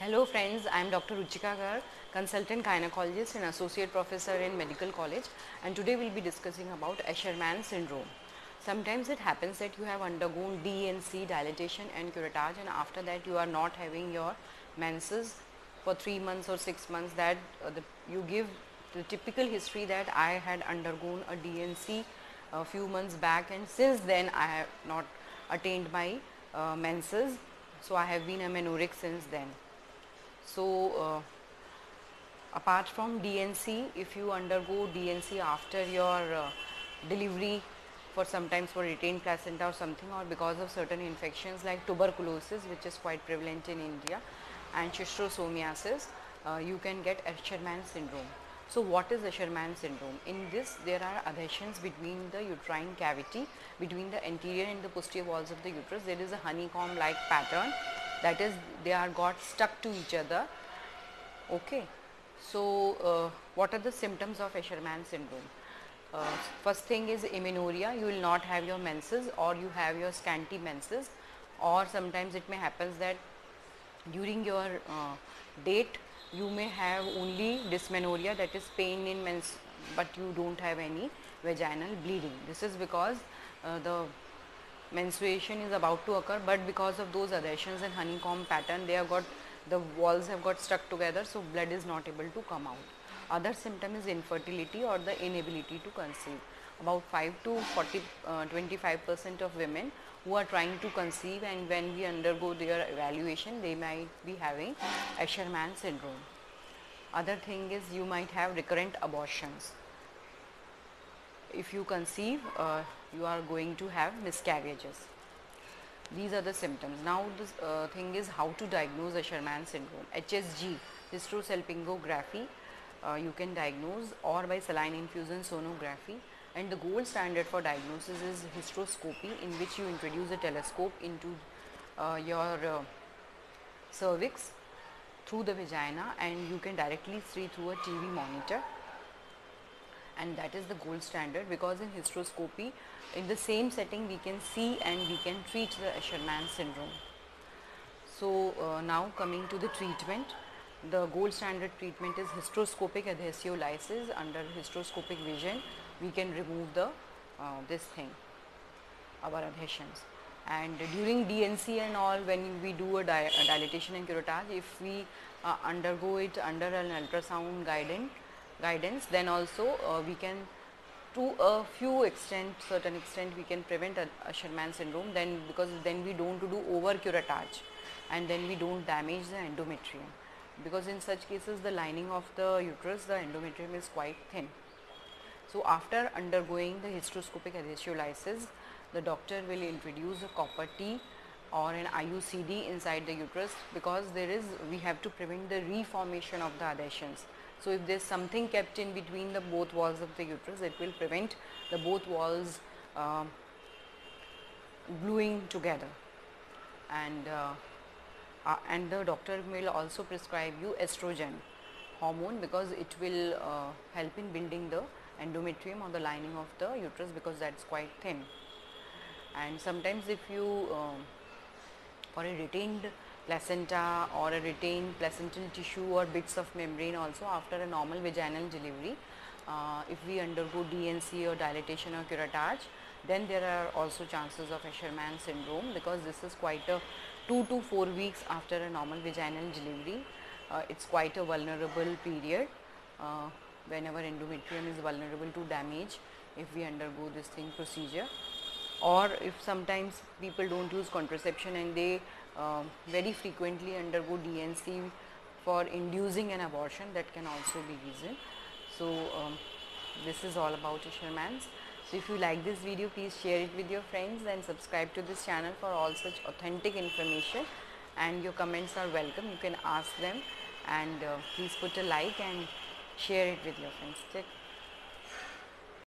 Hello friends, I am Dr. Ruchika Gar, consultant gynecologist and associate professor in medical college, and today we will be discussing about Asherman syndrome. Sometimes it happens that you have undergone DNC, dilatation and curettage, and after that you are not having your menses for 3 months or 6 months. That you give the typical history that I had undergone a DNC a few months back, and since then I have not attained my menses, so I have been amenorrheic since then. So, apart from DNC, if you undergo DNC after your delivery, for sometimes for retained placenta or something, or because of certain infections like tuberculosis, which is quite prevalent in India, and schistosomiasis, you can get Asherman syndrome. So what is Asherman syndrome? In this, there are adhesions between the uterine cavity, between the anterior and the posterior walls of the uterus. There is a honeycomb like pattern, that is, they are got stuck to each other. Okay. So what are the symptoms of Asherman syndrome? First thing is amenorrhea. You will not have your menses, or you have your scanty menses, or sometimes it may happen that during your date you may have only dysmenorrhea, that is pain in mens, but you don't have any vaginal bleeding. This is because the menstruation is about to occur, but because of those adhesions and honeycomb pattern, they have got, the walls have got stuck together, so blood is not able to come out. Other symptom is infertility or the inability to conceive. About 5 to 25% of women who are trying to conceive, and when we undergo their evaluation, they might be having Asherman syndrome. Other thing is you might have recurrent abortions. If you conceive, you are going to have miscarriages. These are the symptoms. Now this thing is how to diagnose Asherman syndrome. HSG, hysterosalpingography, you can diagnose, or by saline infusion sonography, and the gold standard for diagnosis is hysteroscopy, in which you introduce a telescope into your cervix through the vagina, and you can directly see through a TV monitor, and that is the gold standard, because in hysteroscopy, in the same setting, we can see and we can treat the Asherman syndrome. So now coming to the treatment, the gold standard treatment is hysteroscopic adhesiolysis. Under hysteroscopic vision, we can remove the this thing, our adhesions. And during DNC and all, when we do a dilatation and curettage, if we undergo it under an ultrasound guidance, then also we can, to a few extent, certain extent, we can prevent Asherman syndrome, then, because then we don't do over curettage, and then we don't damage the endometrium, because in such cases the lining of the uterus, the endometrium is quite thin. So after undergoing the hysteroscopic adhesiolysis, the doctor will introduce a copper T or an IUCD inside the uterus, because we have to prevent the reformation of the adhesions. So if there is something kept in between the both walls of the uterus, it will prevent the both walls gluing together. And the doctor will also prescribe you estrogen hormone, because it will help in building the endometrium or the lining of the uterus, because that's quite thin. And sometimes if you for a retained placenta or a retained placental tissue or bits of membrane, also after a normal vaginal delivery, if we undergo DNC or dilatation or curettage, then there are also chances of Asherman syndrome, because this is quite a 2 to 4 weeks after a normal vaginal delivery. It's quite a vulnerable period, whenever endometrium is vulnerable to damage if we undergo this thing procedure. Or if sometimes people don't use contraception and they very frequently undergo DNC for inducing an abortion, that can also be reason. So this is all about Asherman's. So if you like this video, please share it with your friends and subscribe to this channel for all such authentic information, and your comments are welcome. You can ask them, and please put a like and share it with your friends.